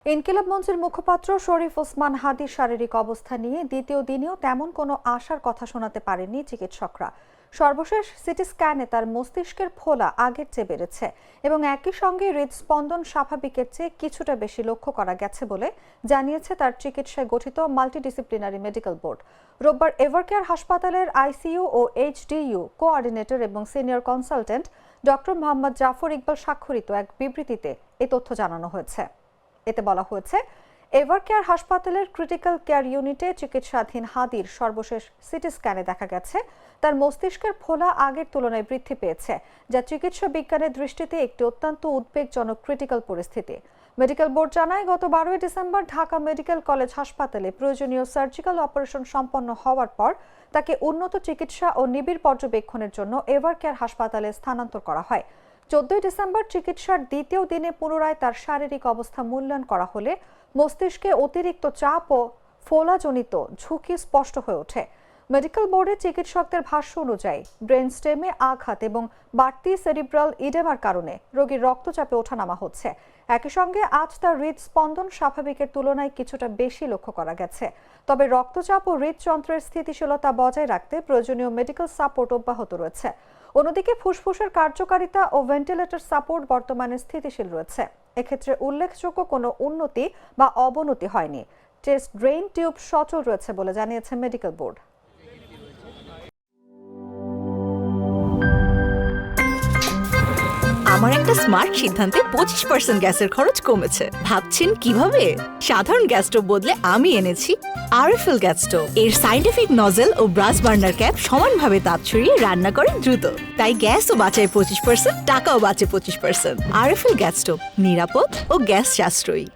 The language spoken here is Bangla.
ইনকিলাব মঞ্চের মুখপাত্র শরীফ ওসমান হাদির শারীরিক অবস্থা নিয়ে দ্বিতীয় দিনেও তেমন কোনো আশার কথা শোনাতে পারেননি চিকিৎসকরা। সর্বশেষ সিটি স্ক্যানে তার মস্তিষ্কের ফোলা আগের চেয়ে বেড়েছে এবং একই সঙ্গে হৃদস্পন্দন স্বাভাবিকের চেয়ে কিছুটা বেশি লক্ষ্য করা গেছে বলে জানিয়েছে তার চিকিৎসায় গঠিত মাল্টিডিসিপ্লিনারি মেডিকেল বোর্ড। রোববার এভারকেয়ার হাসপাতালের আইসিইউ ও এইচডিইউ কোঅর্ডিনেটর এবং senior consultant doctor Mohammad Jafar Iqbal স্বাক্ষরিত এক বিবৃতিতে এ তথ্য জানানো হয়েছে। এতে বলা হয়েছে, এভারকেয়ার হাসপাতালের ক্রিটিক্যাল কেয়ার ইউনিটে চিকিৎসাধীন হাদির সর্বশেষ সিটি স্ক্যানে দেখা গেছে তার মস্তিষ্কের ফোলা আগের তুলনায় বৃদ্ধি পেয়েছে, যা চিকিৎসা বিজ্ঞানের দৃষ্টিতে একটি অত্যন্ত উদ্বেগজনক ক্রিটিক্যাল পরিস্থিতি। মেডিকেল বোর্ড জানায়, গত 12 ডিসেম্বর ঢাকা মেডিকেল কলেজ হাসপাতালে প্রয়োজনীয় সার্জিক্যাল অপারেশন সম্পন্ন হওয়ার পর তাকে উন্নত চিকিৎসা ও নিবিড় পর্যবেক্ষণের জন্য এভারকেয়ার হাসপাতালে স্থানান্তর করা হয়। 14 ডিসেম্বর চিকিৎসার দ্বিতীয় দিনে পুনরায় তার শারীরিক অবস্থা মূল্যায়ন করা হলে মস্তিষ্কে অতিরিক্ত চাপ ও ফোলাজনিত ঝুঁকি স্পষ্ট হয়ে ওঠে। মেডিকেল বোর্ডের চিকিৎসকদের ভাষ্য অনুযায়ী ব্রেন স্টেমে আঘাত এবং বাড়তি সেরিব্রাল ইডেমার কারণে রোগীর রক্তচাপে ওঠানামা হচ্ছে। একই সঙ্গে আজ তার হৃদস্পন্দন স্বাভাবিকের তুলনায় কিছুটা বেশি লক্ষ্য করা গেছে। তবে রক্তচাপ ও হৃদযন্ত্রের স্থিতিশীলতা বজায় রাখতে প্রয়োজনীয় মেডিকেল সাপোর্ট অব্যাহত রয়েছে। অন্যদিকে ফুসফুসের কার্যকারিতা ও ভেন্টিলেটর সাপোর্ট বর্তমানে স্থিতিশীল রয়েছে। এক্ষেত্রে উল্লেখযোগ্য কোনো উন্নতি বা অবনতি হয়নি। চেস্ট ড্রেইন টিউব সচল রয়েছে বলে জানিয়েছে মেডিকেল বোর্ড। আমার একটা স্মার্ট সিদ্ধান্তে 25% গ্যাসের খরচ কমেছে। ভাবছেন কিভাবে? সাধারণ গ্যাস স্টোভ বদলে আমি এনেছি আরএফএল গ্যাস স্টোভ। এর সাইন্টিফিক নজল ও ব্রাস বার্নার ক্যাপ সমানভাবে তাপ ছড়িয়ে রান্না করে দ্রুত, তাই গ্যাসও বাঁচায় 25%, টাকাও বাঁচে 25%। আরএফএল গ্যাস স্টোভ নিরাপদ ও গ্যাস সাশ্রয়ী।